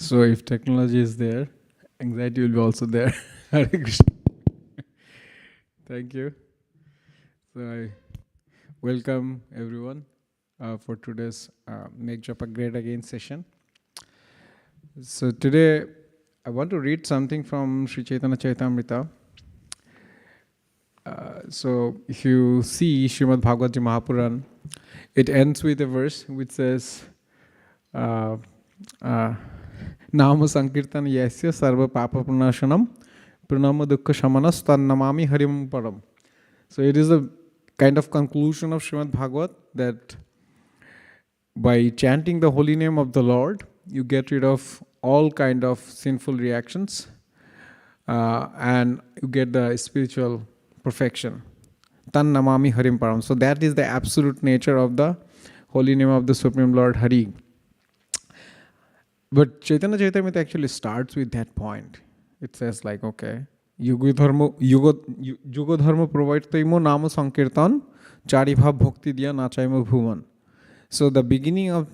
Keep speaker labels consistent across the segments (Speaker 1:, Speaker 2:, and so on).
Speaker 1: So if technology is there, anxiety will be also there. Hare Krishna. Thank you. So I welcome everyone for today's Make Japa Great Again session. So today I want to read something from Sri Chaitanya Charitamrita. So if you see Srimad Bhagavad Mahapuran, it ends with a verse which says, Nama Sankirtan Yasya Sarva Papa Pranashanam Pranama Dukkha Shamanas Tan Namami Harim Param. So it is a kind of conclusion of Srimad Bhagavat that by chanting the holy name of the Lord, you get rid of all kind of sinful reactions and you get the spiritual perfection. Tan Namami Harim Param. So that is the absolute nature of the holy name of the Supreme Lord Hari. But Chaitanya Charitamrita actually starts with that point. It says like, okay, Yugo Dharma Provaitaimo Nama Sankirtan Charibha Bhakti Diya Nachaimo Bhuvan. So the beginning of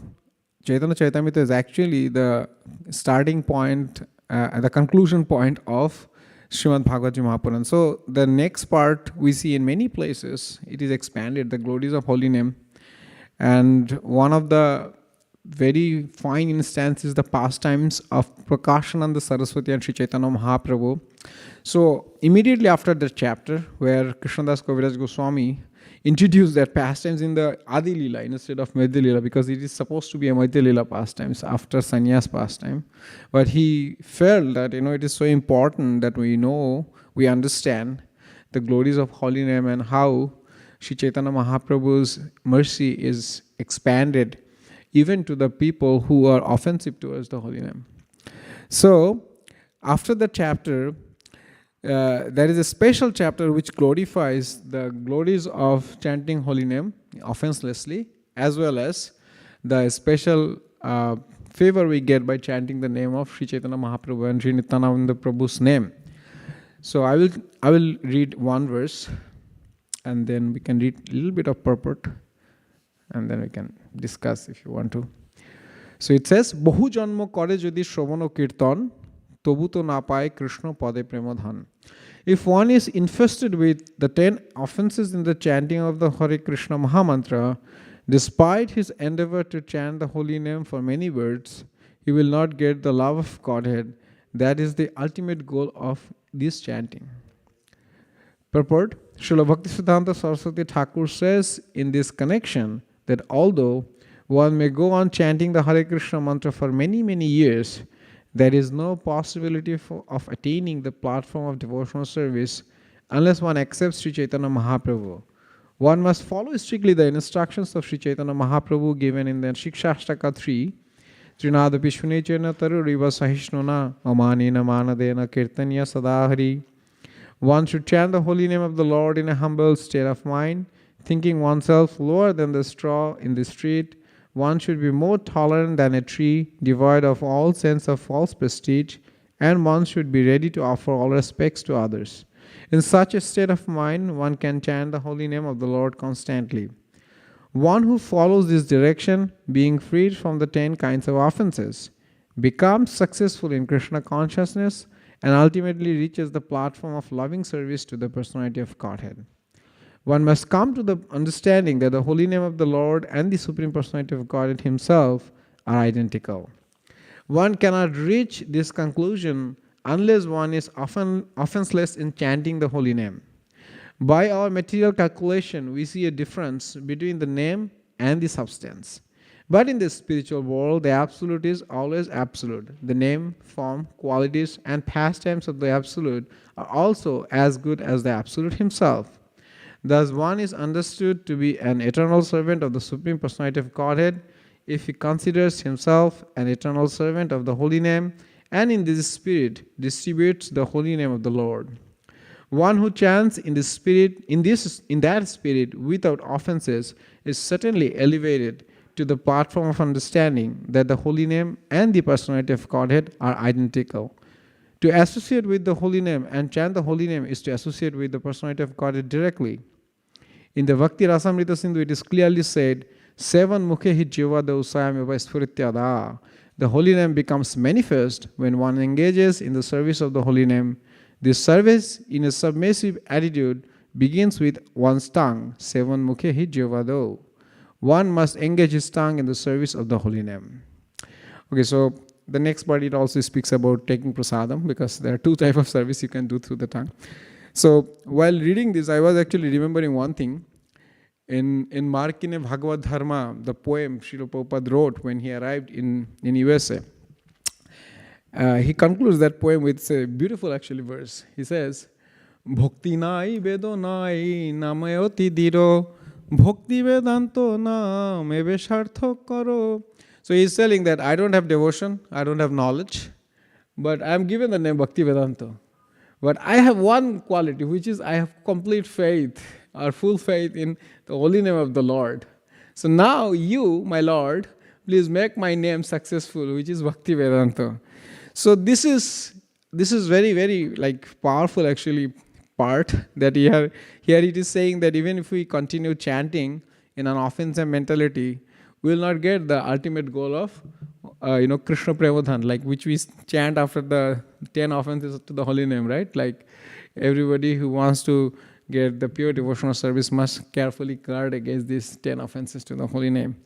Speaker 1: Chaitanya Charitamrita is actually the starting point, the conclusion point of Srimad Bhagavad Mahapuran. So the next part we see in many places, it is expanded, the glories of holy name. And one of the very fine instance is the pastimes of Prakashananda Saraswati and Sri Chaitanya Mahaprabhu. So immediately after the chapter where Krishnadas Kaviraj Goswami introduced that pastimes in the Adi Lila instead of Madhya Lila, because it is supposed to be a Madhya Lila pastimes after Sannyas pastime. But he felt that it is so important that we understand the glories of holy name and how Sri Chaitanya Mahaprabhu's mercy is expanded even to the people who are offensive towards the holy name. So, after the chapter, there is a special chapter which glorifies the glories of chanting holy name offenselessly, as well as the special favor we get by chanting the name of Sri Chaitanya Mahaprabhu and Sri Nityananda Prabhu's name. So, I will read one verse, and then we can read a little bit of purport, and then we can discuss if you want to. So it says, Bahu janma kore jodi shravana kirtan, tobu to na paye Krishna pade premadhan. If one is infested with the 10 offenses in the chanting of the Hare Krishna Mahamantra, despite his endeavor to chant the holy name for many words, he will not get the love of Godhead. That is the ultimate goal of this chanting. Purport, Srila Bhaktisiddhanta Saraswati Thakur says in this connection that although one may go on chanting the Hare Krishna mantra for many, many years, there is no possibility of attaining the platform of devotional service unless one accepts Sri Chaitanya Mahaprabhu. One must follow strictly the instructions of Sri Chaitanya Mahaprabhu given in the Shikshashtaka 3, Trinadapi Shunechena Taru Riva Sahishnuna Amanina Manadena Kirtanya Sadahari. One should chant the holy name of the Lord in a humble state of mind, thinking oneself lower than the straw in the street. One should be more tolerant than a tree, devoid of all sense of false prestige, and one should be ready to offer all respects to others. In such a state of mind, one can chant the holy name of the Lord constantly. One who follows this direction, being freed from the 10 kinds of offenses, becomes successful in Krishna consciousness and ultimately reaches the platform of loving service to the personality of Godhead. One must come to the understanding that the holy name of the Lord and the Supreme Personality of Godhead Himself are identical. One cannot reach this conclusion unless one is offenseless in chanting the holy name. By our material calculation, we see a difference between the name and the substance. But in the spiritual world, the absolute is always absolute. The name, form, qualities, and pastimes of the absolute are also as good as the absolute himself. Thus, one is understood to be an eternal servant of the Supreme Personality of Godhead if he considers himself an eternal servant of the holy name and in this spirit distributes the holy name of the Lord. One who chants in that spirit without offenses is certainly elevated to the platform of understanding that the holy name and the personality of Godhead are identical. To associate with the holy name and chant the holy name is to associate with the personality of Godhead directly. In the Bhakti Rasamrita Sindhu, it is clearly said, Sevan mukhe hi jiva dausayam eva spurityada. The holy name becomes manifest when one engages in the service of the holy name. This service in a submissive attitude begins with one's tongue. Sevan mukhe hi jivado. One must engage his tongue in the service of the holy name. Okay, so the next part, it also speaks about taking prasadam, because there are two types of service you can do through the tongue. So while reading this, I was actually remembering one thing. In Markine Bhagavad Dharma, the poem Srila Prabhupada wrote when he arrived in USA, he concludes that poem with a beautiful actually verse. He says, Bhakti nai vedo nai namayoti diro bhakti vedanto na mebe sharthok karo. So he's telling that I don't have devotion, I don't have knowledge, but I am given the name Bhakti Vedanta. But I have one quality, which is I have complete faith, or full faith in the holy name of the Lord. So now you, my Lord, please make my name successful, which is Bhakti Vedanta. So this is very, very powerful actually part that here it is saying that even if we continue chanting in an offensive mentality, we will not get the ultimate goal of Krishna Premadhan, which we chant after the 10 offenses to the holy name, right? Like everybody who wants to get the pure devotional service must carefully guard against these 10 offenses to the holy name.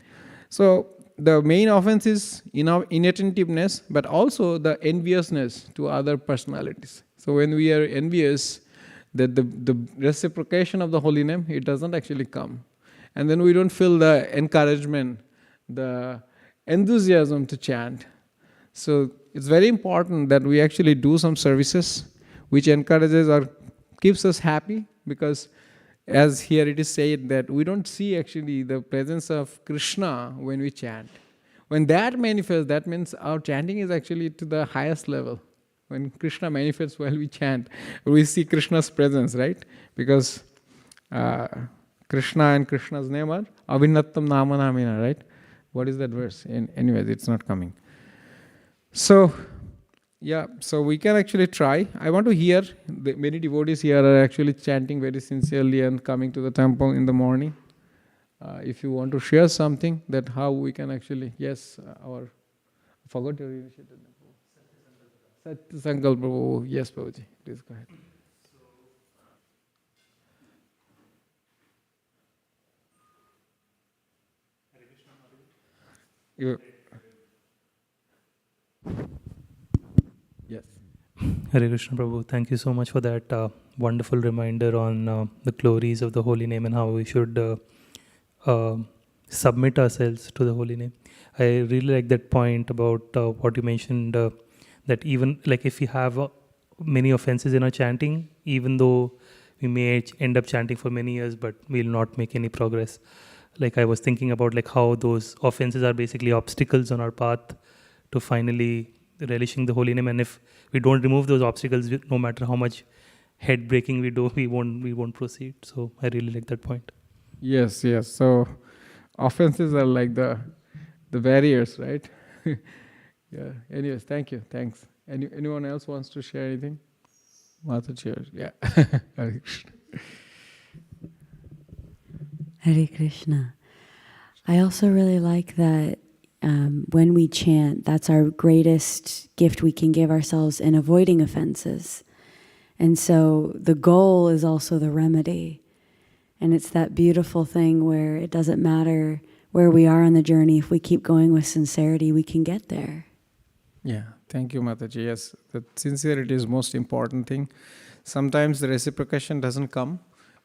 Speaker 1: So the main offense is inattentiveness, but also the enviousness to other personalities. So when we are envious, that the reciprocation of the holy name, it doesn't actually come. And then we don't feel the encouragement, the enthusiasm to chant. So it's very important that we actually do some services which encourages or keeps us happy, because as here it is said that we don't see actually the presence of Krishna when we chant. When that manifests, that means our chanting is actually to the highest level. When Krishna manifests while we chant, we see Krishna's presence, right? Because Krishna and Krishna's name are Avinattam Nama Namina, right? What is that verse? Anyways, it's not coming. So, yeah, so we can actually try. I want to hear, many devotees here are actually chanting very sincerely and coming to the temple in the morning. If you want to share something, that how we can actually, yes, I forgot your initiative. Satya Sankalpa Prabhu. Yes, Prabhuji, please go ahead. Yes.
Speaker 2: Hare Krishna Prabhu, thank you so much for that wonderful reminder on the glories of the holy name and how we should submit ourselves to the holy name. I really like that point about what you mentioned, that even if we have many offenses in our chanting, even though we may end up chanting for many years, but we'll not make any progress. I was thinking about how those offenses are basically obstacles on our path to finally relishing the holy name, and if we don't remove those obstacles, no matter how much head breaking we do, we won't proceed. So I really like that point.
Speaker 1: Yes. So offenses are like the barriers, right? Yeah. Anyways, thank you. Thanks. Anyone else wants to share anything? Mata cheers. Yeah.
Speaker 3: Hare Krishna. I also really like that when we chant, that's our greatest gift we can give ourselves in avoiding offenses. And so the goal is also the remedy. And it's that beautiful thing where it doesn't matter where we are on the journey. If we keep going with sincerity, we can get there.
Speaker 1: Yeah, thank you, Mataji. Yes, the sincerity is most important thing. Sometimes the reciprocation doesn't come,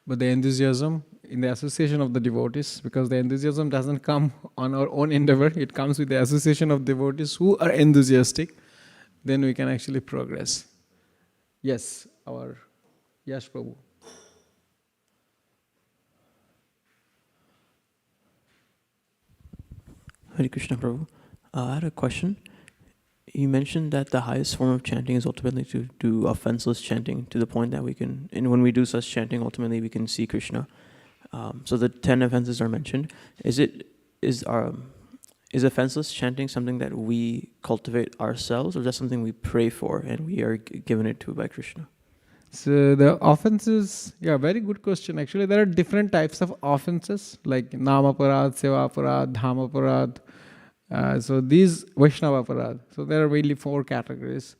Speaker 1: but the enthusiasm in the association of the devotees, because the enthusiasm doesn't come on our own endeavor, it comes with the association of devotees who are enthusiastic, then we can actually progress. Yes, Yash Prabhu.
Speaker 4: Hare Krishna Prabhu. I had a question. You mentioned that the highest form of chanting is ultimately to do offenseless chanting, to the point that we can, and when we do such chanting, ultimately we can see Krishna. So the 10 offenses are mentioned. Is offenseless chanting something that we cultivate ourselves, or is that something we pray for and we are given it to by Krishna?
Speaker 1: So the offenses, very good question. Actually, there are different types of offenses like Namaparad, Sevaparad, Dhamaparad, So these Vaishnava aparad. So there are mainly 4 categories.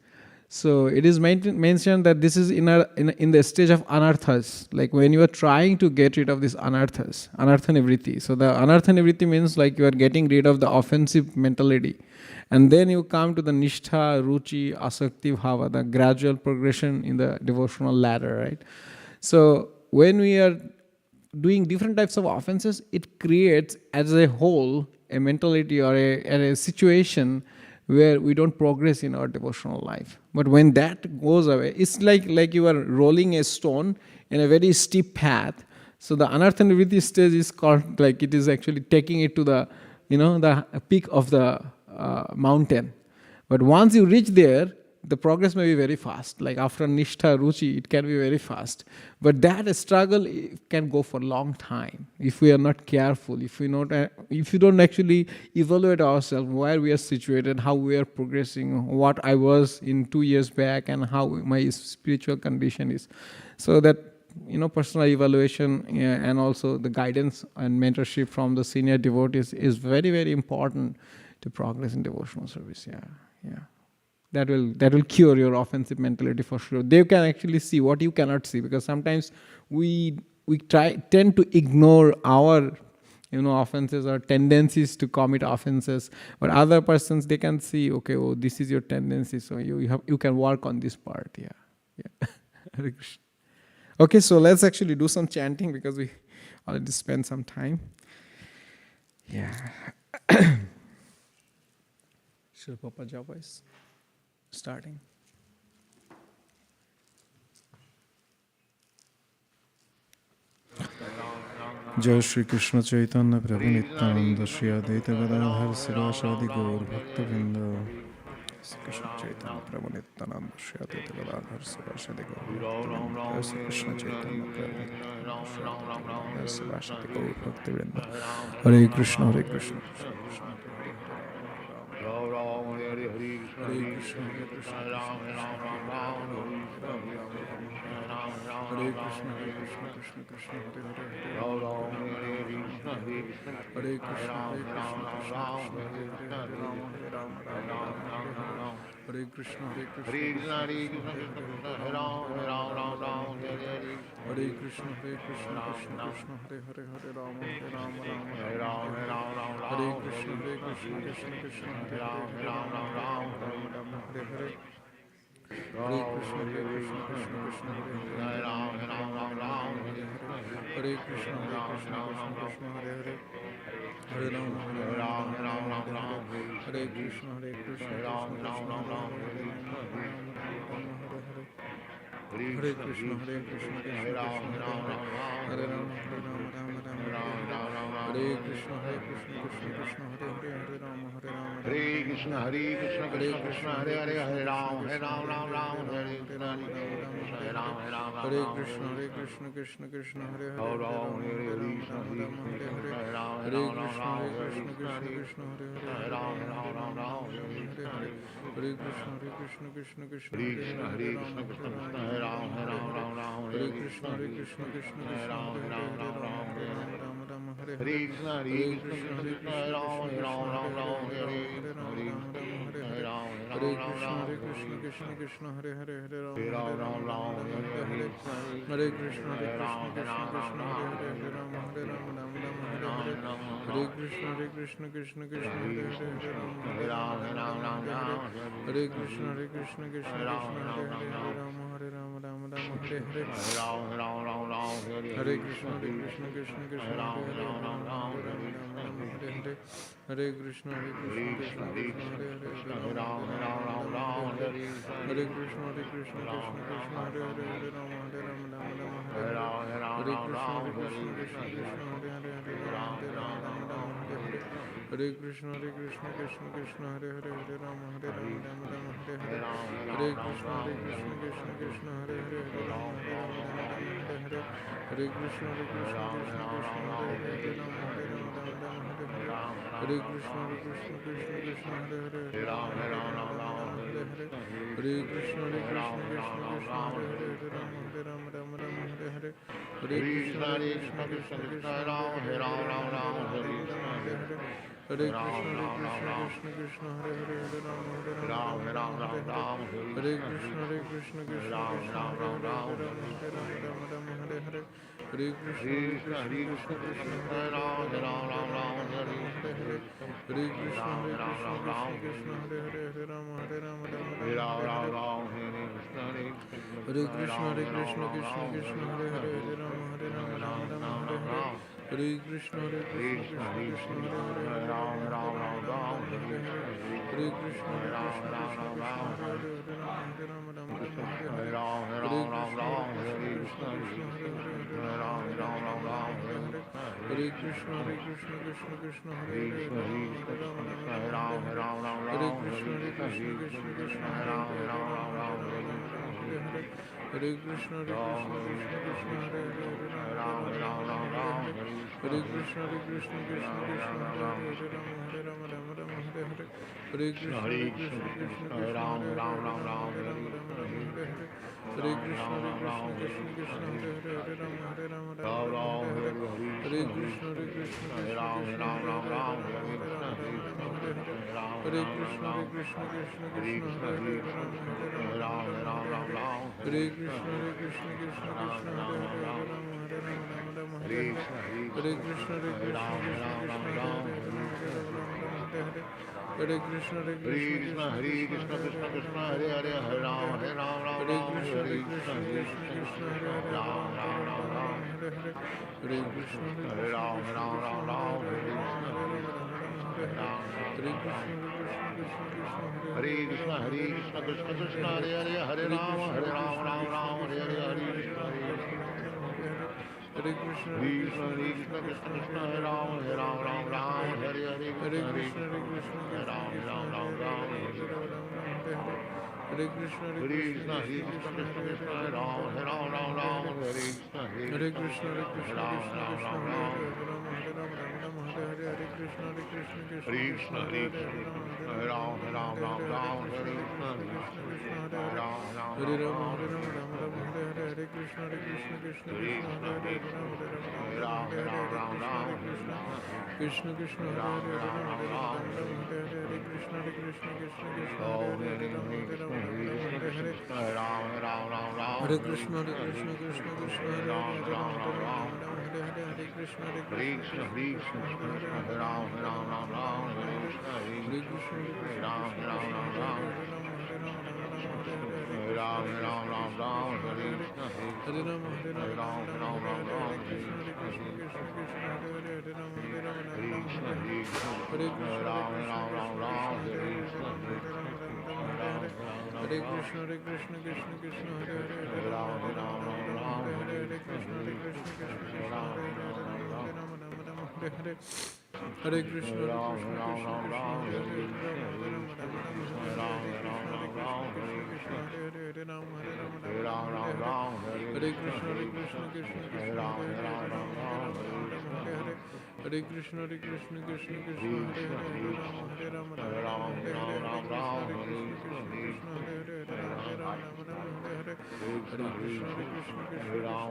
Speaker 1: So it is mentioned that this is in the stage of anarthas, like when you are trying to get rid of this anarthas, anartha nivritti. So the anartha nivritti means like you are getting rid of the offensive mentality. And then you come to the nishtha, ruchi, asakti, bhava, the gradual progression in the devotional ladder, right? So when we are doing different types of offenses, it creates as a whole a mentality or a situation where we don't progress in our devotional life. But when that goes away, it's like you are rolling a stone in a very steep path. So the anartha nivritti stage is called, like it is actually taking it to the, the peak of the mountain. But once you reach there, the progress may be very fast. Like after nishtha, ruchi, it can be very fast. But that struggle can go for a long time if we are not careful, if you don't actually evaluate ourselves, where we are situated, how we are progressing, what I was in 2 years back, and how my spiritual condition is. So that personal evaluation and also the guidance and mentorship from the senior devotees is very, very important to progress in devotional service. Yeah. That will cure your offensive mentality for sure. They can actually see what you cannot see, because sometimes we tend to ignore our offenses or tendencies to commit offenses, but other persons, they can see, okay, oh, this is your tendency, so you can work on this part. Yeah. Hare Krishna. Okay, so let's actually do some chanting because we already spent some time. Yeah. Shilpa Japa is starting. Jai Shri Krishna Chaitanya Prabhu Nityananda Shri Advaita Gadadhar Sivasadi Gaur Bhakta Vrinda. Shri Krishna Chaitanya Prabhu Nityananda Shri Advaita Gadadhar Sivasadi Gaur Bhakta Vrinda. Shri Krishna Chaitanya Prabhu Nityananda Shri Advaita Gadadhar Sivasadi Gaur Bhakta Vrinda. Hare Krishna Hare Krishna Krishna Krishna Hare Hare Ram Hare Krishna Hare Krishna Ram Hare Krishna Krishna Krishna Hare Hare Ram Hare Krishna Hare Krishna Krishna Krishna Hare Hare Ram Hare Krishna Krishna Hare Krishna Krishna Hare Hare Ram Hare Krishna Krishna Krishna Hare Hare Hare Krishna Krishna Krishna Hare Hare Krishna Krishna Hare Hare Hare Ram Hare Krishna Krishna Hare Krishna Krishna Krishna Hare Ram Hare Krishna Krishna Hare Ram Hare Krishna Krishna Hare Ram Hare Krishna Krishna Hare Ram Hare Krishna Hare Krishna Hare Hare Krishna Krishna Hare Krishna Hare Hare Krishna Krishna Hare Krishna Hare Ram Hare Krishna Krishna Hare Krishna Hare Krishna Hare Krishna Krishna Hare Ram Hare Krishna Krishna Hare Hare Krishna Krishna Hare Krishna Hare Hare Krishna Hare Krishna Hare Krishna Krishna Krishna Hare Hare Hare Rama Hare Rama Hare Rama Hare Krishna Krishna Krishna Krishna Hare Hare Hare Rama Hare Hare Hare Krishna Krishna Krishna Krishna Hare Hare Hare Rama Hare Hare Hare Krishna Krishna Krishna Hare Hare Hare Rama Hare Rama Hare Krishna Krishna Krishna Hare Hare Hare Rama Hare Rama Hare Hare Hare Krishna Krishna Krishna Hare Hare Hare Rama Hare Hare Hare Krishna Krishna Krishna Hare Hare Hare Rama Hare Hare Hare Krishna Krishna Krishna Hare Hare Hare Rama Hare Krishna Krishna Krishna Hare Hare Hare Rama Hare Krishna Krishna Krishna Hare Hare Hare Krishna Krishna Krishna Hare Hare Hare Krishna Krishna Krishna Hare Hare Hare Krishna Krishna Krishna Hare Hare Hare Krishna Krishna Krishna Hare Hare Hare Krishna Krishna Krishna Hare Krishna Krishna Krishna Hare Hare Hare Krishna Krishna Krishna Hare Hare Hare Krishna Krishna Hare Krishna Krishna
Speaker 5: Hare Krishna Krishna Krishna Hare Hare Hare Ram
Speaker 1: Hare
Speaker 5: Ram
Speaker 1: Krishna
Speaker 5: Hare
Speaker 1: Krishna
Speaker 5: Krishna
Speaker 1: Krishna Krishna Hare Hare
Speaker 5: Ram
Speaker 1: Hare Krishna
Speaker 5: Hare Ram Hare
Speaker 1: Hare Krishna Krishna Krishna
Speaker 5: Hare Krishna Krishna Krishna Hare Hare Hare Ram Ram Hare Hare Hare Krishna
Speaker 1: Hare Krishna
Speaker 5: Krishna Krishna Krishna Hare Ram Hare Hare
Speaker 1: Hare Krishna Krishna
Speaker 5: Ram
Speaker 1: Hare Krishna
Speaker 5: Hare Krishna Krishna Krishna Hare Ram Hare Krishna
Speaker 1: Hare Krishna Krishna Krishna Hare Krishna
Speaker 5: Hare Krishna Hare Ram Hare Krishna
Speaker 1: Hare Rama Hare Krishna Krishna Krishna Hare Krishna Krishna Hare Hare Krishna Krishna Krishna Hare Hare Krishna Krishna Krishna Krishna Hare Hare Krishna Krishna Hare Ram Hare Krishna Hare Rama Hare Krishna Krishna Krishna Hare Hare Krishna Krishna Krishna Hare Hare Krishna Hare Krishna Hare Krishna Krishna Krishna Hare Krishna Krishna Krishna Hare Rama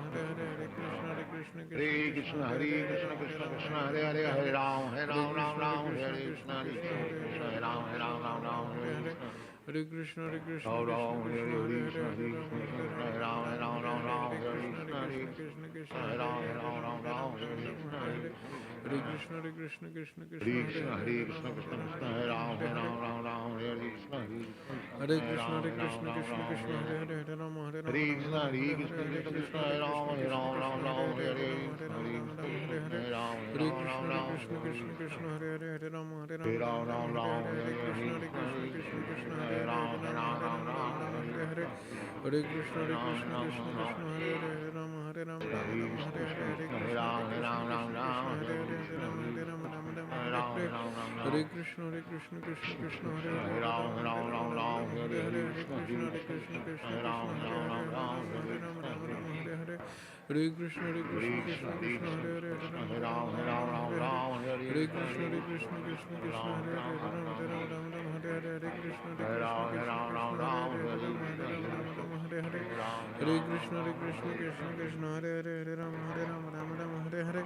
Speaker 1: Hare Krishna Krishna
Speaker 5: Hare Krishna Krishna Hare Hare Hare Ram Hare Krishna Hare Ram
Speaker 1: Hare Krishna Krishna
Speaker 5: Hare
Speaker 1: Krishna Hare Krishna Krishna Krishna
Speaker 5: Hare Krishna Hare Ram Hare Krishna
Speaker 1: Hare Krishna Krishna Krishna Hare Rama Hare
Speaker 5: Krishna Krishna Hare Ram Hare
Speaker 1: Krishna Krishna Hare Rama Hare Krishna Krishna Hare Hare Krishna Krishna Hare Rama Hare Hare Krishna Krishna Hare Hare Krishna Krishna Krishna Hare Hare Krishna Krishna Krishna Hare Krishna Hare Krishna Krishna Krishna Hare Hare Rama Hare Rama Hare Hare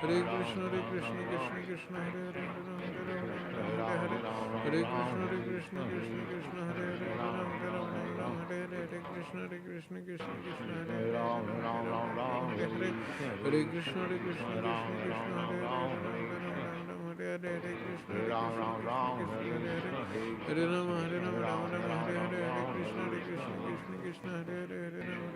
Speaker 1: Hare Krishna Krishna Krishna Hare Hare Hare Krishna Krishna Krishna Hare Hare Hare Krishna Krishna Krishna Hare Hare Hare Krishna Krishna Krishna Hare Hare Hare Krishna Hare Ram Hare Ram Ram Ram Hare Hare Hare Krishna Krishna Hare Hare Hare Ram Hare Ram Ram Hare Hare Hare Krishna Krishna Krishna Hare Hare Hare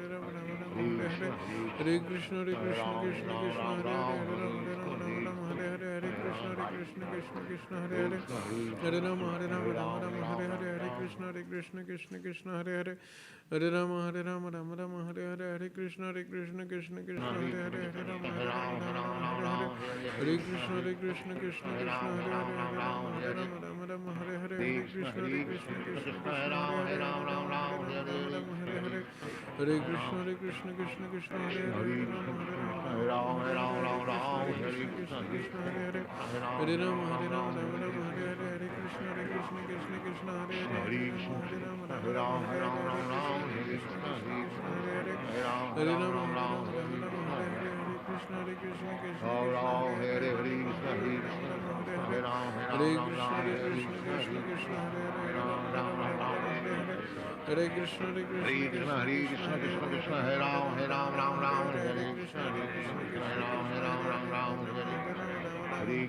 Speaker 1: Ram Hare Ram Hare Hare Hare Krishna Krishna Hare Hare Hare Ram Hare Ram Ram Ram Hare Hare Hare Krishna Krishna Hare Hare Hare Ram Hare Ram Ram Ram Hare Hare Hare Krishna Krishna Hare Hare Hare Ram Hare Ram Ram Ram Hare Hare Hare Krishna Krishna Hare Hare Ram Hare Ram Ram Ram Hare Hare Hare Krishna Hare Hare Ram Ram Ram Hare Hare Hare Krishna Krishna Hare Hare Ram Hare Ram Krishna Hare Hare Hare Ram Hare Ram Ram Ram Hare Hare Hare Krishna Krishna Hare Hare Hare Ram Hare Ram Hare Hare Krishna Krishna Hare Hare Hare Ram Ram Ram Hare Hare Hare Krishna Krishna Hare Hare Hare Krishna Krishna Hare Hare Hare Krishna Krishna Hare Krishna Hare Ram Ram Ram Hare Krishna Krishna Hare Ram Ram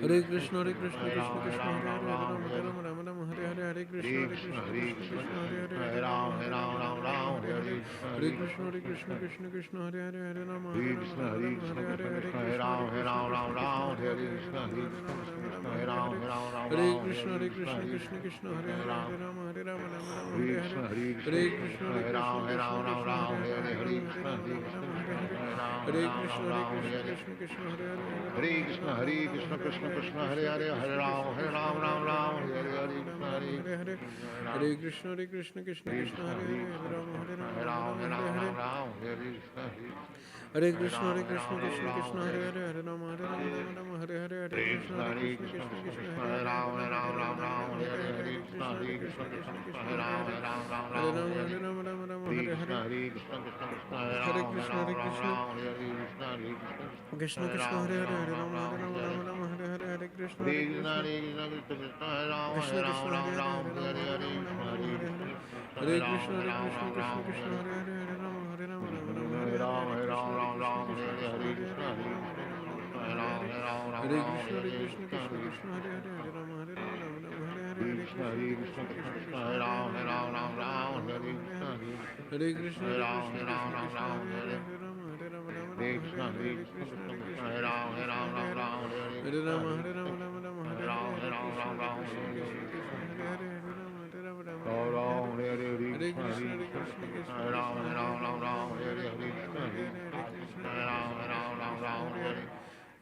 Speaker 1: Hare Krishna Krishna Krishna Hare Hare Rama Rama Rama Rama Hare Hare Hare Krishna Krishna Krishna Krishna Hare Hare Hare Rama Hare Rama Rama Rama Hare Hare Hare Krishna Krishna Krishna Hare Hare Hare Rama Hare Rama Rama Rama Hare Hare Hare Krishna Krishna Krishna Krishna Krishna Hare Hare Hare Rama Hare Rama Rama Rama Hare Hare Hare Krishna Krishna Krishna Krishna Hare Hare Hare Rama Hare Rama Rama Hare Hare Hare Krishna Krishna Krishna Hare Hare Hare
Speaker 5: Hare Krishna Krishna Krishna Hare Hare Hare Ram Ram Ram Hare Hare Hare
Speaker 1: Hare Krishna Krishna Krishna Krishna Hare Hare Hare Ram Hare Ram Hare Hare Hare Krishna Krishna Krishna Krishna Hare Hare Hare Ram Hare Ram Hare Hare Hare Krishna Krishna Krishna Krishna Hare Hare Ram Hare Hare Krishna Krishna Krishna Krishna Hare Hare Hare Ram Hare Ram Hare Hare Hare Krishna Krishna Krishna Krishna Hare Hare Hare Ram Hare Ram Hare Hare Hare Krishna Krishna Krishna Hare Hare Krishna Krishna Krishna Krishna Hare Hare Hare Ram Hare Ram Hare Ram Hare Hare Hare Krishna Krishna Krishna Krishna Hare Hare Hare Ram Hare Ram Hare Hare Hare Krishna Krishna Krishna Krishna Hare Hare Krishna Krishna Krishna Krishna Hare Hare Ram Hare Ram Hare Krishna Krishna Krishna Hare Ram Hare Ram Hare Ram Hare Hare Krishna Krishna Krishna Krishna Hare Hare Hare Ram Hare Ram Hare Krishna Krishna Krishna Hare Ram Hare Ram Hare Krishna Krishna Krishna Hare Hare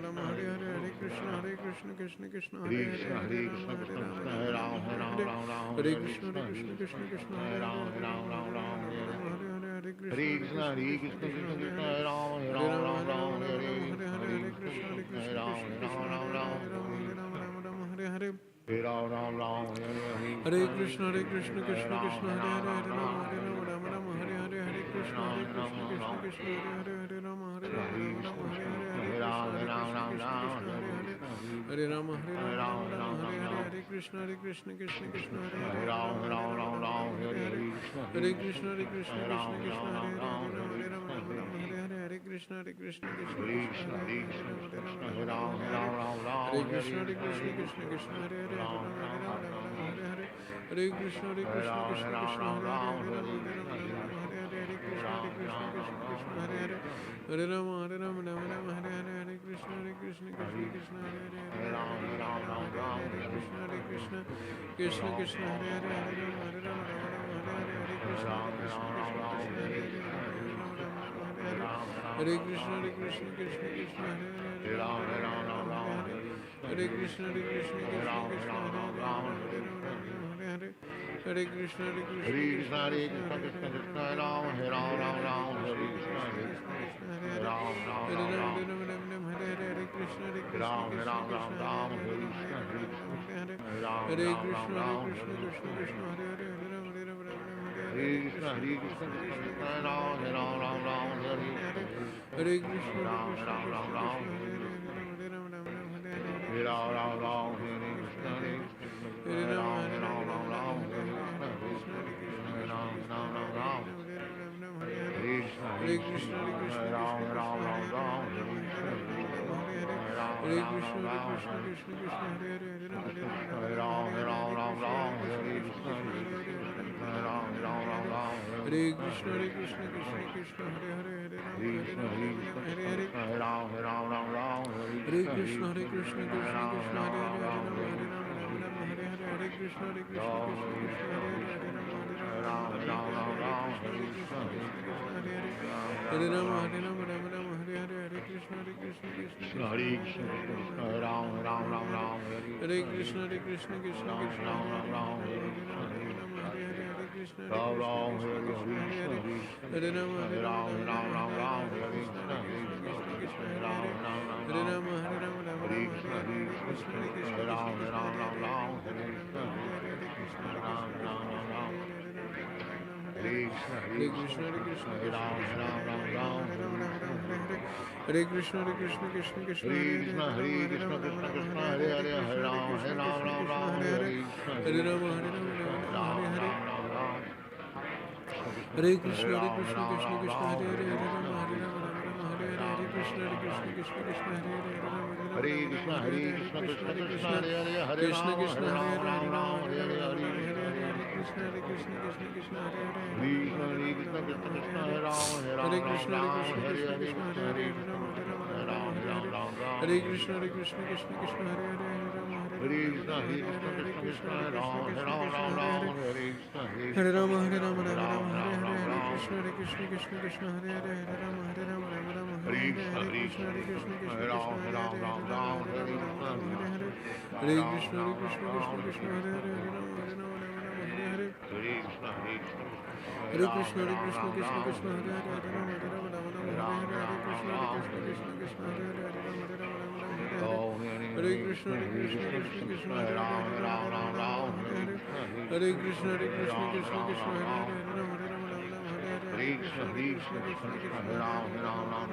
Speaker 1: Rama Hare Hare Hare Krishna Krishna Krishna Hare
Speaker 5: Hare
Speaker 1: Hare
Speaker 5: Krishna, Hare Krishna, Krishna Krishna, Hare Ram, Hare Ram, Ram Ram,
Speaker 1: Hare
Speaker 5: Hare
Speaker 1: Krishna
Speaker 5: Krishna,
Speaker 1: Krishna
Speaker 5: Hare
Speaker 1: Krishna
Speaker 5: Krishna,
Speaker 1: Krishna
Speaker 5: Hare
Speaker 1: Hare
Speaker 5: Ram, Hare
Speaker 1: Hare
Speaker 5: Ram, Ram Ram, Hare Hare.
Speaker 1: Hare Hare
Speaker 5: Hare
Speaker 1: Krishna
Speaker 5: Krishna, Hare Krishna, Krishna Krishna, Hare Ram, Hare
Speaker 1: Hare
Speaker 5: Ram,
Speaker 1: Rama
Speaker 5: Ram Ram, Hare
Speaker 1: Hare
Speaker 5: Krishna,
Speaker 1: Krishna
Speaker 5: Hare
Speaker 1: Hare
Speaker 5: Krishna,
Speaker 1: Krishna
Speaker 5: Hare Ram,
Speaker 1: Krishna
Speaker 5: Hare
Speaker 1: Krishna
Speaker 5: Ram, Ram
Speaker 1: Hare
Speaker 5: Ram,
Speaker 1: Hare Rama
Speaker 5: Hare
Speaker 1: Hare Rama Rama Rama Hare Hare
Speaker 5: Hare Ram, Ram Ram,
Speaker 1: Hare Krishna Krishna
Speaker 5: Hare
Speaker 1: Krishna
Speaker 5: Ram,
Speaker 1: Krishna
Speaker 5: Hare
Speaker 1: Hare
Speaker 5: Ram,
Speaker 1: Hare
Speaker 5: Ram
Speaker 1: Hare
Speaker 5: Ram,
Speaker 1: Rama Hare
Speaker 5: Hare
Speaker 1: Rama Rama Rama Hare Hare Hare Krishna Krishna Krishna Krishna Hare Hare Rama Hare Rama Rama Rama Hare Hare Krishna Krishna Krishna Hare Hare Hare Rama Rama Rama Hare Krishna Krishna Krishna Hare Hare Rama Hare Rama Rama Hare Hare Hare Krishna Krishna Krishna Krishna Hare Hare Rama Rama Rama Hare Hare Hare Krishna Krishna Krishna Krishna Hare Hare Rama Rama Rama Hare Hare Hare Krishna Krishna Krishna Krishna Hare Hare Rama Rama Rama Hare Hare Hare Krishna Krishna Krishna Krishna Hare Hare Rama Rama Rama Hare Hare Hare Krishna Krishna Krishna Krishna Hare Hare Hare Rama Rama Rama Hare Hare Hare Krishna Krishna Krishna Krishna Hare Hare Hare Rama Rama Hare Hare Hare Krishna Krishna Krishna Krishna Hare Hare Hare Rama Rama Rama Hare Hare Hare Krishna Krishna Krishna Krishna Hare Hare Rama Rama Rama Hare Hare Hare Krishna Krishna Krishna Krishna Hare Hare Rama Rama Hare Hare Hare Krishna Krishna Krishna Krishna Hare Hare Rama Rama Hare Hare Hare Krishna Krishna
Speaker 5: Hare
Speaker 1: Krishna
Speaker 5: Krishna, Hare
Speaker 1: Krishna
Speaker 5: Krishna,
Speaker 1: Hare
Speaker 5: Krishna
Speaker 1: Hare
Speaker 5: Krishna, Hare Ram, Hare Ram, Ram Ram, Hare Krishna, Hare
Speaker 1: Krishna Krishna Hare
Speaker 5: Hare
Speaker 1: Hare
Speaker 5: Ram, Ram
Speaker 1: Hare
Speaker 5: Ram,
Speaker 1: Rama
Speaker 5: Ram
Speaker 1: Hare Hare Krishna
Speaker 5: Hare
Speaker 1: Krishna
Speaker 5: Ram, Hare
Speaker 1: Krishna
Speaker 5: Ram, Ram
Speaker 1: Krishna
Speaker 5: Ram,
Speaker 1: Hare
Speaker 5: Hare
Speaker 1: Hare
Speaker 5: Krishna, Hare
Speaker 1: Hare
Speaker 5: Ram,
Speaker 1: Hare
Speaker 5: Ram
Speaker 1: Krishna
Speaker 5: Ram,
Speaker 1: Hare
Speaker 5: Ram,
Speaker 1: Krishna
Speaker 5: Hare
Speaker 1: Krishna
Speaker 5: Krishna,
Speaker 1: Krishna Hare Hare Hare Rama Hare Hare
Speaker 5: Hare
Speaker 1: Krishna
Speaker 5: Krishna, Hare
Speaker 1: Krishna
Speaker 5: Krishna, Krishna
Speaker 1: Krishna
Speaker 5: Krishna, Hare
Speaker 1: Krishna
Speaker 5: Ram,
Speaker 1: Hare
Speaker 5: Hare
Speaker 1: Hare
Speaker 5: Ram, Ram Ram, Hare
Speaker 1: Hare
Speaker 5: Krishna,
Speaker 1: Hare Krishna
Speaker 5: Hare
Speaker 1: Hare
Speaker 5: Ram, Hare
Speaker 1: Krishna
Speaker 5: Ram, Ram
Speaker 1: Krishna
Speaker 5: Ram,
Speaker 1: Krishna
Speaker 5: Hare
Speaker 1: Hare
Speaker 5: Krishna,
Speaker 1: Hare Rama Hare Hare Hare
Speaker 5: Hare Ram,
Speaker 1: Krishna
Speaker 5: Ram
Speaker 1: Krishna
Speaker 5: Ram,
Speaker 1: Krishna
Speaker 5: Hare
Speaker 1: Krishna
Speaker 5: Krishna,
Speaker 1: Hare
Speaker 5: Hare
Speaker 1: Hare
Speaker 5: Krishna,
Speaker 1: Hare
Speaker 5: Hare
Speaker 1: Rama
Speaker 5: Ram,
Speaker 1: Hare
Speaker 5: Hare Ram,
Speaker 1: Rama
Speaker 5: Ram Ram,
Speaker 1: Rama Hare
Speaker 5: Hare
Speaker 1: Hare
Speaker 5: Krishna,
Speaker 1: Hare
Speaker 5: Hare
Speaker 1: Krishna
Speaker 5: Krishna,
Speaker 1: Krishna
Speaker 5: Hare
Speaker 1: Krishna
Speaker 5: Ram, Hare
Speaker 1: Krishna
Speaker 5: Ram,
Speaker 1: Krishna
Speaker 5: Ram
Speaker 1: Hare
Speaker 5: Ram,
Speaker 1: Hare Hare Rama Hare Hare
Speaker 5: Hare
Speaker 1: Hare Krishna Hare Krishna Krishna Krishna Hare Hare Hare Rama Hare Rama Hare Krishna Krishna Krishna Hare Hare Hare Rama Hare Rama Hare Krishna Hare Krishna Krishna Krishna Hare Hare Hare Rama Hare Rama Hare Hare Hare Krishna Hare Krishna Krishna Krishna Hare Hare Hare Rama Hare Rama Hare Hare Hare Krishna Krishna Krishna Hare Hare Hare Rama Hare Rama Hare Krishna Hare Hare Hare Rama Hare Rama Hare Hare Hare Krishna Krishna Krishna Hare Krishna Hare Krishna Krishna Krishna Hare Hare Hare Krishna Hare Krishna Hare Rama Hare Rama Hare Krishna Hare Rama Hare Rama Hare Krishna Krishna Hare Krishna Hare Krishna Krishna Krishna Krishna Hare Krishna Hare Krishna Hare Hare Hare Rama Hare Rama Hare Krishna Krishna Krishna Krishna Hare Hare Hare Rama Hare Rama Hare Hare Krishna Krishna Krishna Krishna Hare Hare Hare Krishna Krishna Krishna Hare Hare Krishna Krishna Hare Hare Krishna Krishna Krishna Krishna Hare Hare Hare Krishna Krishna Krishna Krishna Hare Hare Hare Krishna Krishna Krishna Krishna Hare Hare Hare Rama Hare Rama Hare Krishna Krishna Krishna Krishna Hare Hare Hare Rama Hare Rama Hare Krishna Krishna Krishna Krishna Hare Hare Hare Krishna Krishna Krishna Krishna Hare Hare Hare Hare Krishna Krishna Krishna Krishna Hare Hare Hare Rama Hare Rama Hare Krishna Krishna Krishna Krishna Hare Hare Hare Rama Hare Rama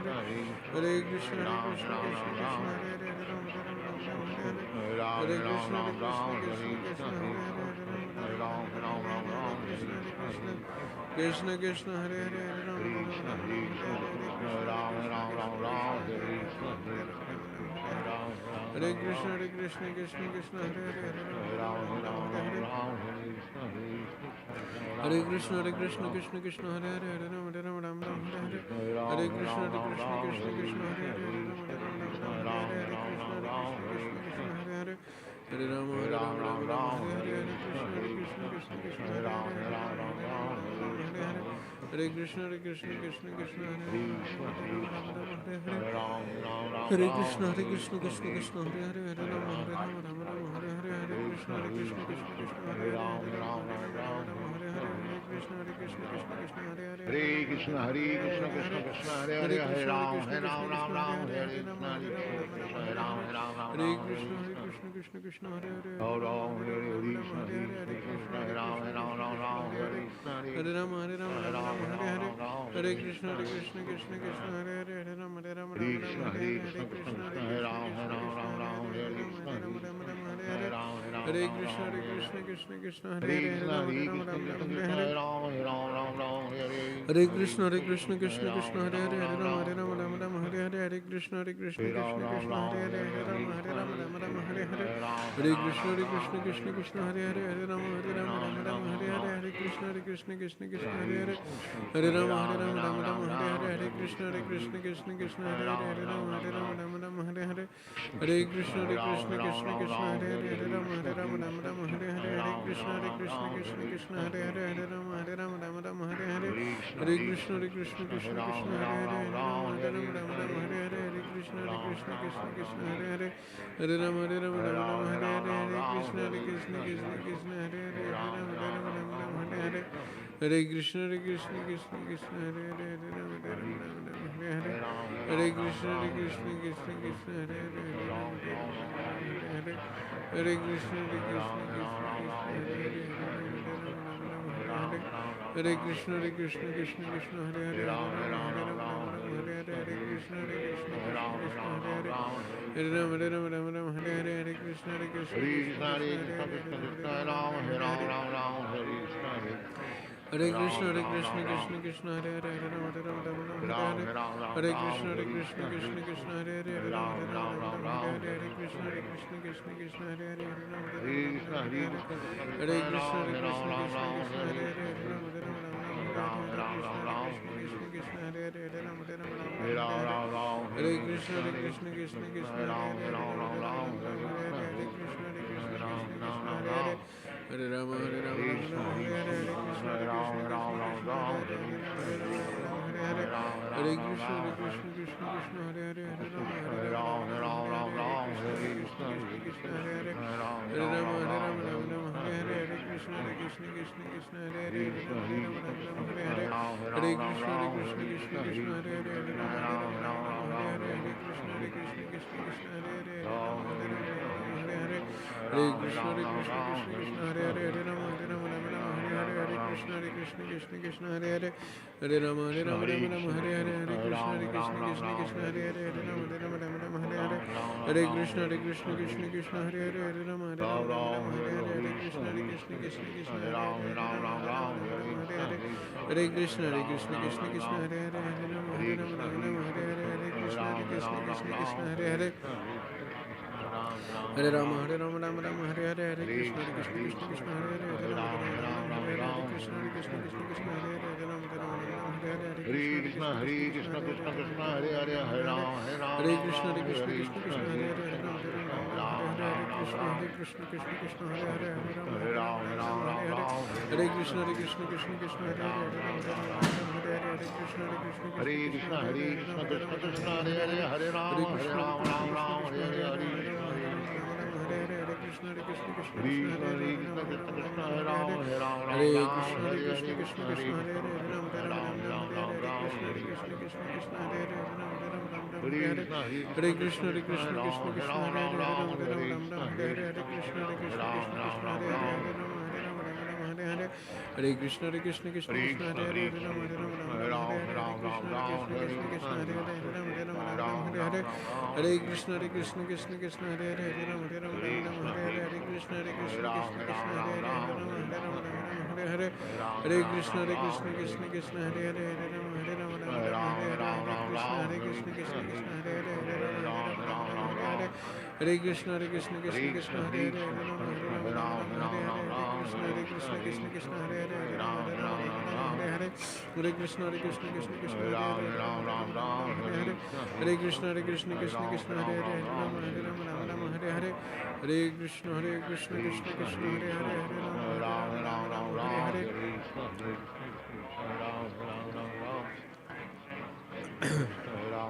Speaker 1: Hare Krishna Krishna Krishna Krishna Hare Hare Hare Krishna Krishna Krishna Krishna Hare Hare Hare Rama Hare Rama Hare Krishna Krishna Krishna Krishna Hare Hare Krishna Krishna Krishna Krishna Hare Hare Hare Krishna Krishna Krishna Krishna Hare Krishna Krishna Hare Hare Hare Hare Krishna Krishna Krishna Krishna Hare Hare Hare Krishna Krishna Krishna Krishna Hare Hare Hare Rama Hare Rama Hare Krishna Krishna Krishna Krishna Hare Hare Hare Rama Hare Rama Hare Krishna Krishna Krishna Hare Hare Krishna Krishna Krishna Krishna Hare Hare Krishna Krishna Krishna Krishna Hare Hare Hare Rama Hare Rama Hare Krishna Krishna Krishna Krishna Hare Hare Krishna Krishna Krishna Krishna Hare Hare
Speaker 5: Hare Krishna Krishna Krishna Hare Hare Hare Ram Ram Hare Krishna Hare Krishna Krishna Krishna Hare Hare Ram Hare Krishna Hare Ram Hare Rama Hare Rama Hare Krishna Krishna Krishna Krishna Hare Hare Hare Rama Hare Rama Hare Krishna Hare Krishna Krishna Krishna Hare Hare Hare Krishna Krishna Krishna Krishna Hare Hare Hare Rama Hare Rama Hare Hare Krishna Krishna Krishna Krishna Hare Hare Rama Hare Rama Hare Krishna Krishna Krishna Hare Hare Hare Rama Hare Rama Hare Hare Krishna Krishna Krishna Krishna Hare Hare Hare Rama Hare Rama Hare Krishna Krishna Krishna Krishna Hare Hare Hare Rama Hare Rama Hare Hare Krishna Krishna Krishna Krishna Hare Hare Hare Rama Hare Rama Hare Hare Krishna Krishna Krishna Krishna Hare Hare Hare Rama Hare Rama Hare Hare Krishna Krishna Krishna Krishna Hare Hare Hare Rama Hare Rama Hare Hare Krishna Krishna Krishna Krishna Hare Hare Hare Rama Hare Rama Hare Hare Krishna Krishna Krishna Krishna Hare Hare Rama Hare Rama Hare Hare Krishna Krishna Krishna Krishna Hare Hare Hare Rama Hare Hare Krishna Krishna Krishna Krishna Hare Hare Hare Krishna Krishna Krishna Hare Krishna Krishna Krishna Krishna Hare Hare Hare Krishna Krishna Krishna Hare Rama Hare Rama Hare Hare Krishna Krishna Krishna Hare Hare Hare Krishna, Krishna Krishna, Hare Hare, Hare Rama, Hare Rama, Rama Rama, Hare Hare. Hare Krishna, Krishna Hare Hare, Hare Rama, Hare Rama, Rama Hare Hare. Hare Krishna, Krishna Hare Hare, Hare Rama, Hare Rama, Rama Hare Hare. Hare Krishna, Krishna Hare Hare, Hare Rama, Hare Rama, Rama Hare Hare. Hare Krishna, Krishna Hare Hare, Hare Rama, Hare Rama, Rama Hare Hare. Hare Krishna, Krishna Hare Hare, Hare Rama, Hare Rama, Rama Hare Hare. Hare Krishna, Krishna Hare Hare, Hare Rama, Hare Rama, Rama Hare Hare. Hare Krishna, Krishna Hare Hare, Hare Krishna, Krishna Hare Hare, Hare Rama, Hare Rama, Rama Hare Hare. Hare Krishna, Krishna Hare Hare, Hare Rama, Rama Hare Hare. Hare Krishna, Krishna Hare Hare, Hare Rama, Rama Hare Hare. Hare Krishna, Krishna Hare Hare, Hare Rama, Rama Hare Hare. Hare Krishna, Krishna Hare Hare, Hare Rama, Rama Hare Hare. Hare Krishna, Krishna Hare Hare, Hare Rama, Rama Hare Hare. Hare Krishna, Krishna Hare Hare, Hare Rama, Rama Hare Hare. Hare Krishna, Krishna Hare Hare, Hare Rama, Rama Hare Hare. Hare Krishna, Krishna Hare Hare, Hare Rama, Rama Hare Hare. Hare Krishna, Krishna Hare Hare, Hare Rama, Rama Hare Hare. Hare Krishna, Krishna Hare Hare, Hare Rama, Rama Hare Hare. Hare Krishna, Krishna Hare Hare, Hare Rama, Rama Hare Hare. Hare Krishna, Krishna Hare Hare, Hare Rama, Rama Hare Hare. Hare Krishna, Krishna Hare Hare, Hare Rama, Rama Hare Hare. Hare Krishna, Krishna Hare Hare, Hare Rama, Hare Krishna, Krishna Hare Hare, Hare Rama, Rama Hare Hare. Hare Krishna, Krishna Hare Hare, Hare Rama, Rama Hare Hare. Hare Krishna, Krishna Hare Hare, Hare Rama, Rama Hare Hare. Hare Krishna, Krishna Hare Hare, Hare Rama, Rama Hare Hare. Hare Krishna, Krishna Hare Hare, Hare Krishna, Hare Krishna, Krishna Krishna Hare Hare, Hare Rama, Hare Rama, Hare Hare. Hare Krishna, Krishna Krishna Hare Hare, Hare Rama, Hare Rama, Hare Hare. Hare Krishna, Krishna Krishna Hare Hare, Hare Rama, Hare Hare. Hare Krishna, Krishna Hare Hare, Hare Rama, Hare Rama, Hare Krishna, Krishna Hare Hare, Hare Rama, Hare Hare. Hare Krishna, Krishna Krishna Hare Hare, Hare Rama, Hare Rama, Hare Hare. Hare Krishna, Krishna Hare Hare, Hare Rama, Hare Hare. Hare Krishna, Krishna Hare Hare, Hare Rama, Hare Krishna, Krishna Hare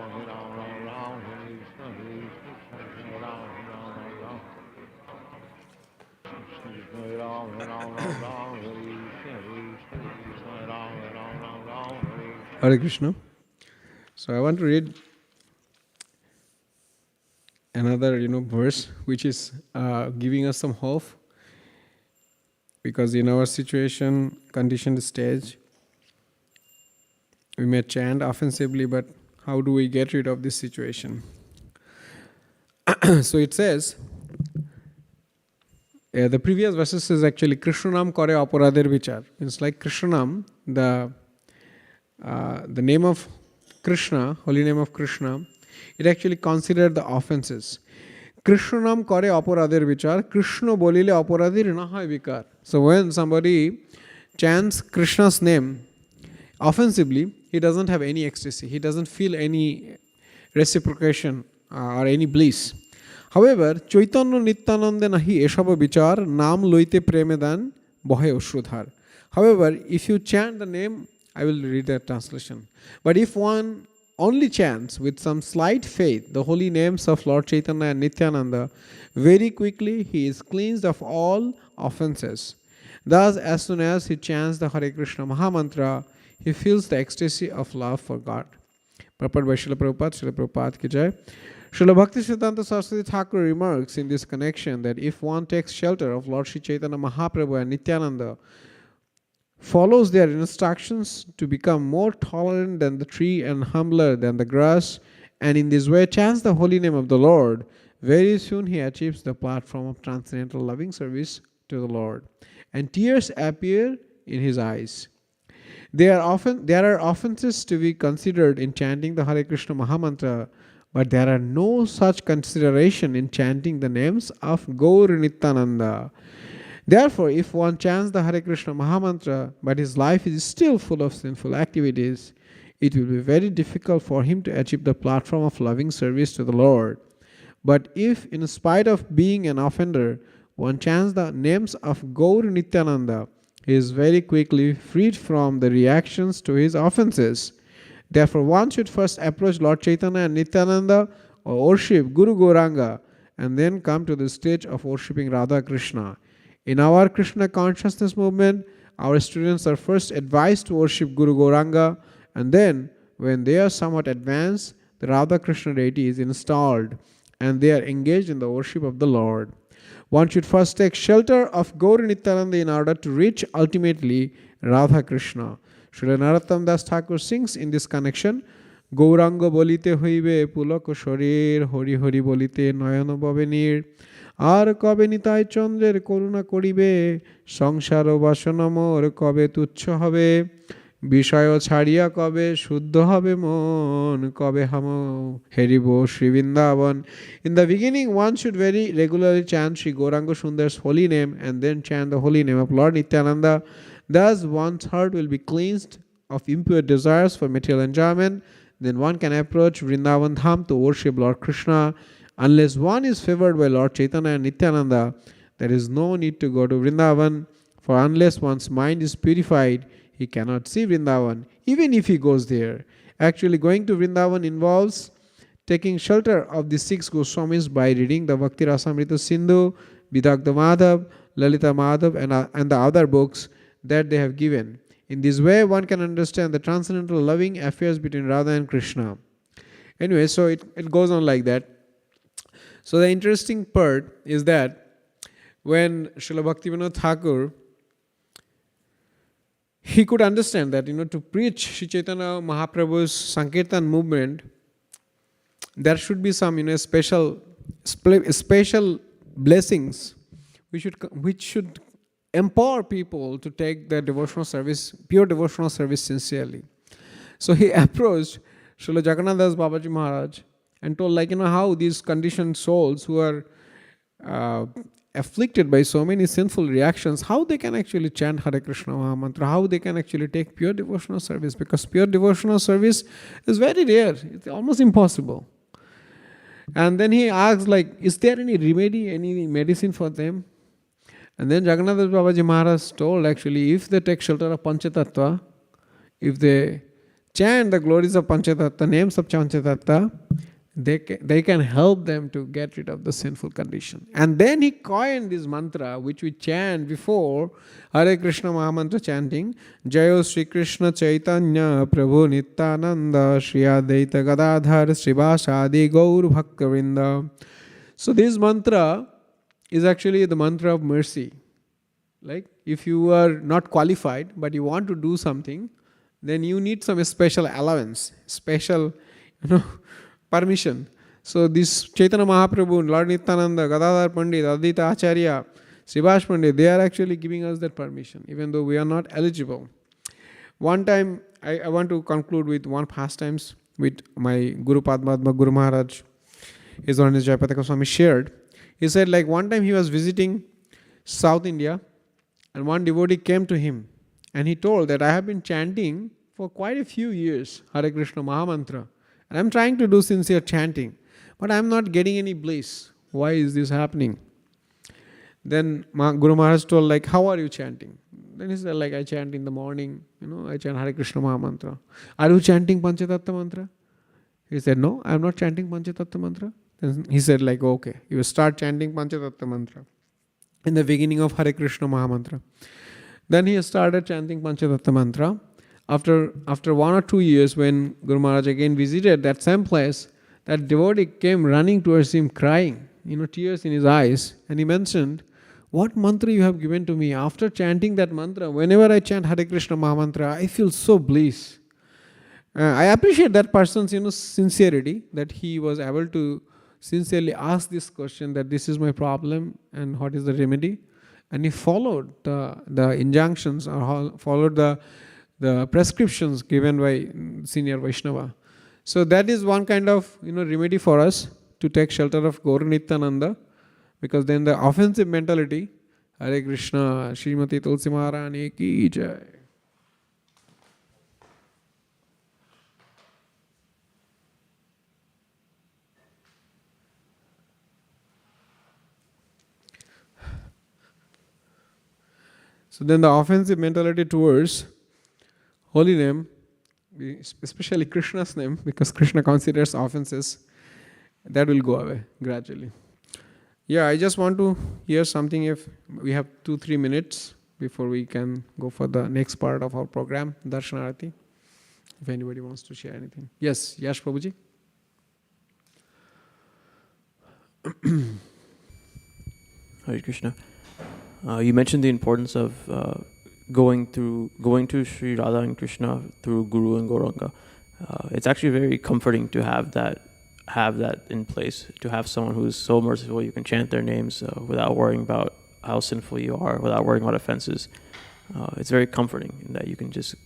Speaker 5: Hare, Hare Rama, Hare Hare. Hare Krishna, Krishna Hare Hare, Hare Rama, Hare Hare. Hare Krishna. So I want to read another, verse which is giving us some hope, because in our situation, conditioned stage, we may chant offensively, but how do we get rid of this situation? So it says, the previous verses is actually Krishnanam kare aparader vichar. It's like Krishnanam, the name of Krishna, holy name of Krishna, it actually considered the offenses. Krishnanam kare aparader vichar, Krishna bolile aparadir na hai vikar. So when somebody chants Krishna's name offensively, he doesn't have any ecstasy, he doesn't feel any reciprocation or any bliss. However, Chaitanya Nityananda nahi eshaba vichar, nam loite premedan bohe oshudhar. However, if you chant the name, I will read that translation. But if one only chants with some slight faith the holy names of Lord Chaitanya and Nityananda, very quickly he is cleansed of all offenses. Thus, as soon as he chants the Hare Krishna Mahamantra, he feels the ecstasy of love for God. Purport by Srila Prabhupada ki jai. Srila Bhaktisiddhanta Saraswati Thakur remarks in this connection that if one takes shelter of Lord Sri Chaitanya Mahaprabhu and Nityananda, follows their instructions to become more tolerant than the tree and humbler than the grass, and in this way chants the holy name of the Lord, very soon he achieves the platform of transcendental loving service to the Lord, and tears appear in his eyes. There are offenses to be considered in chanting the Hare Krishna Mahamantra, but there are no such consideration in chanting the names of Gaur Nityananda. Therefore, if one chants the Hare Krishna Mahamantra, but his life is still full of sinful activities, it will be very difficult for him to achieve the platform of loving service to the Lord. But if, in spite of being an offender, one chants the names of Gaur Nityananda, he is very quickly freed from the reactions to his offenses. Therefore, one should first approach Lord Chaitanya and Nityananda or worship Guru Gauranga and then come to the stage of worshipping Radha Krishna. In our Krishna consciousness movement, our students are first advised to worship Guru Gauranga, and then, when they are somewhat advanced, the Radha Krishna deity is installed and they are engaged in the worship of the Lord. One should first take shelter of Gaur Nityananda in order to reach ultimately Radha Krishna. Srila Narottam Das Thakur sings in this connection, Gauranga bolite hoibe pulak shorir, hori hori bolite noyana babenir, আর কবে নিতাই চন্দ্রের করুণা করিবে সংসার বাসনা মোর কবে তুচ্ছ হবে বিষয় ছাড়িয়া কবে শুদ্ধ হবে মন কবে হাম হেরিব Shri Vrindavan. In the beginning, one should very regularly chant Sri Gauranga Sundar's holy name and then chant the holy name of Lord Nityananda. Thus one's heart will be cleansed of impure desires for material enjoyment. Then one can approach Vrindavan Dham to worship Lord Krishna. Unless one is favored by Lord Chaitanya and Nityananda, there is no need to go to Vrindavan, for unless one's mind is purified, he cannot see Vrindavan, even if he goes there. Actually, going to Vrindavan involves taking shelter of the 6 Goswamis by reading the Bhakti Rasamrita Sindhu, Vidagdha Madhav, Lalita Madhav, and the other books that they have given. In this way, one can understand the transcendental loving affairs between Radha and Krishna. Anyway, so it goes on like that. So the interesting part is that when Srila Bhaktivinoda Thakur, he could understand that, to preach Sri Chaitanya Mahaprabhu's Sankirtan movement, there should be some, special blessings which should empower people to take their devotional service, pure devotional service sincerely. So he approached Srila Jagannath Das Babaji Maharaj and told, how these conditioned souls who are afflicted by so many sinful reactions, how they can actually chant Hare Krishna Mahamantra, how they can actually take pure devotional service, because pure devotional service is very rare, it's almost impossible. And then he asked, is there any remedy, any medicine for them? And then Jagannath Das Babaji Maharaj told, actually, if they take shelter of Panchatattva, if they chant the glories of Panchatattva, names of Panchatattva, they can help them to get rid of the sinful condition. And then he coined this mantra which we chant before Hare Krishna Mahamantra chanting, Jayo Sri Krishna Chaitanya Prabhu Nityananda Shri Advaita Gadadhar Srivasadi Gaur Bhaktavinda. So this mantra is actually the mantra of mercy. Like if you are not qualified but you want to do something, then you need some special allowance, special, permission. So this Chaitanya Mahaprabhu, Lord Nityananda, Gadadhar Pandit, Advaita Acharya, Srivas Pandit, they are actually giving us that permission, even though we are not eligible. One time, I want to conclude with one pastimes with my Guru Padma Guru Maharaj, His Holiness Japa Swami shared. He said, one time he was visiting South India, and one devotee came to him, and he told that I have been chanting for quite a few years Hare Krishna Mahamantra. And I'm trying to do sincere chanting, but I'm not getting any bliss. Why is this happening? Then Guru Maharaj told, how are you chanting? Then he said, I chant in the morning, I chant Hare Krishna Mahamantra. Are you chanting Panchatattva mantra? He said, no, I'm not chanting Panchatattva mantra. Then he said, okay, you start chanting Panchatattva mantra in the beginning of Hare Krishna Mahamantra. Then he started chanting Panchatattva mantra. After 1 or 2 years, when Guru Maharaj again visited that same place, that devotee came running towards him crying, tears in his eyes, and he mentioned, what mantra you have given to me? After chanting that mantra, whenever I chant Hare Krishna Mahamantra, I feel so bliss. I appreciate that person's sincerity, that he was able to sincerely ask this question, that this is my problem and what is the remedy. And he followed the injunctions, or followed
Speaker 1: the prescriptions given by senior Vaishnava. So that is one kind of remedy for us to take shelter of Gaur Nityananda, because then the offensive mentality, Hare Krishna, Srimati Tulsi Maharani ki jai. So then the offensive mentality towards holy name, especially Krishna's name, because Krishna considers offenses, that will go away gradually. Yeah, I just want to hear something if we have 2-3 minutes before we can go for the next part of our program, Darshanarati. If anybody wants to share anything. Yes, Yash Prabhuji.
Speaker 4: Hare Krishna. You mentioned the importance of going to Sri Radha and Krishna through Guru and Gauranga. It's actually very comforting to have that in place, to have someone who's so merciful you can chant their names without worrying about how sinful you are, without worrying about offenses. It's very comforting in that you can just,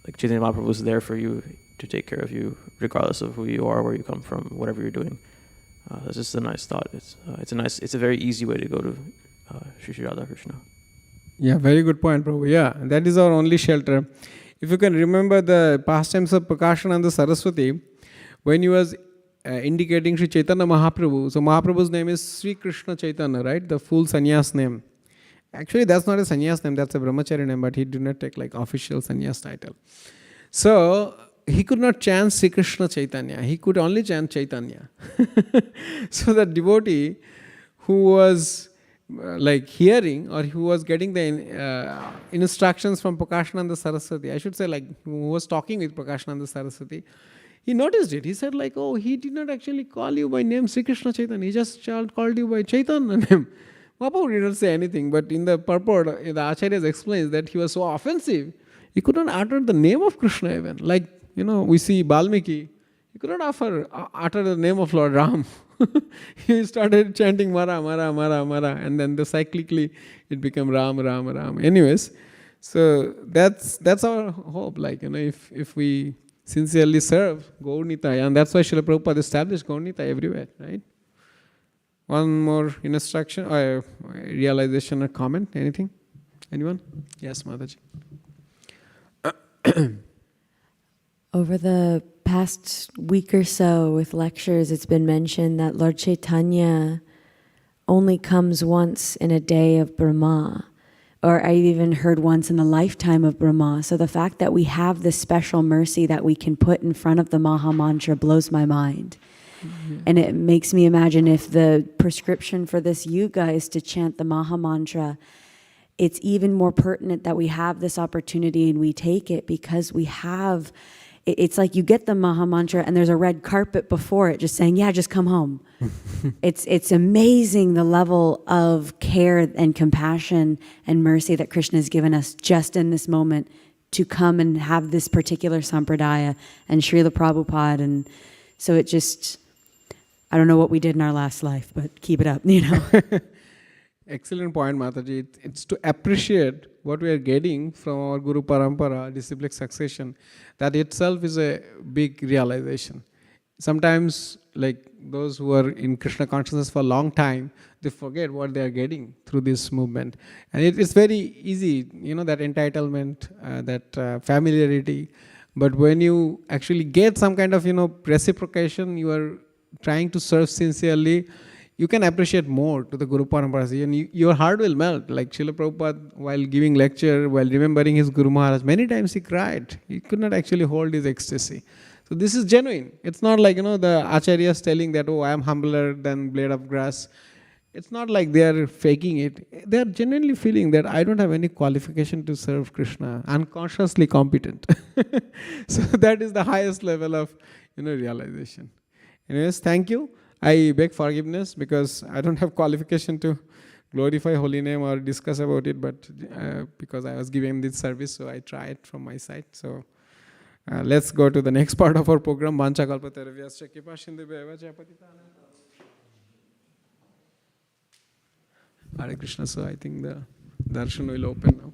Speaker 4: like Chaitanya Mahaprabhu is there for you to take care of you, regardless of who you are, where you come from, whatever you're doing. That's just a nice thought. It's a very easy way to go to Shri Radha Krishna.
Speaker 1: Yeah, very good point, Prabhu. Yeah, that is our only shelter. If you can remember the pastimes of Prakashananda Saraswati, when he was indicating Sri Chaitanya Mahaprabhu, so Mahaprabhu's name is Sri Krishna Chaitanya, right? The full sannyas name. Actually, that's not a sannyas name, that's a brahmachari name, but he did not take like official sannyas title. So, he could not chant Sri Krishna Chaitanya, he could only chant Chaitanya. So the devotee who was hearing, or who was getting the instructions from Prakashananda Saraswati, I should say who was talking with Prakashananda Saraswati, he noticed it. He said oh, he did not actually call you by name Sri Krishna Chaitanya, he just called you by Chaitanya name. Mahaprabhu did not say anything, but in the purport, the Acharyas explains that he was so offensive, he could not utter the name of Krishna even. We see Balmiki, he could not utter the name of Lord Ram. He started chanting Mara, Mara, Mara, Mara, and then cyclically it became Ram, Ram, Ram. Anyways, so that's our hope. If we sincerely serve Gaur Nitai, and that's why Srila Prabhupada established Gaur Nitai everywhere, right? One more instruction or realization or comment, anything? Anyone? Yes, Mataji.
Speaker 3: Over the past week or so with lectures, it's been mentioned that Lord Chaitanya only comes once in a day of Brahma, or I even heard once in the lifetime of Brahma. So the fact that we have this special mercy that we can put in front of the Maha Mantra blows my mind. Mm-hmm. And it makes me imagine if the prescription for this yuga is to chant the Maha Mantra, it's even more pertinent that we have this opportunity and we take it, because we have, it's like you get the Maha Mantra and there's a red carpet before it just saying, yeah, just come home. It's amazing the level of care and compassion and mercy that Krishna has given us just in this moment to come and have this particular sampradaya and Srila Prabhupada. And so it just, I don't know what we did in our last life, but keep it up,
Speaker 1: Excellent point, Mataji. It's to appreciate what we are getting from our Guru Parampara, disciplic succession. That itself is a big realization. Sometimes, those who are in Krishna consciousness for a long time, they forget what they are getting through this movement. And it's very easy, that entitlement, that familiarity. But when you actually get some kind of, reciprocation, you are trying to serve sincerely, you can appreciate more to the Guru Parampara, and your heart will melt. Like Srila Prabhupada, while giving lecture, while remembering his Guru Maharaj, many times he cried. He could not actually hold his ecstasy. So this is genuine. It's not like, the acharyas telling that, oh, I am humbler than blade of grass. It's not like they are faking it. They are genuinely feeling that I don't have any qualification to serve Krishna. Unconsciously competent. So that is the highest level of, realization. Anyways, thank you. I beg forgiveness because I don't have qualification to glorify holy name or discuss about it, but because I was giving this service, so I try it from my side. So let's go to the next part of our program. Hare Krishna. So I think the darshan will open now.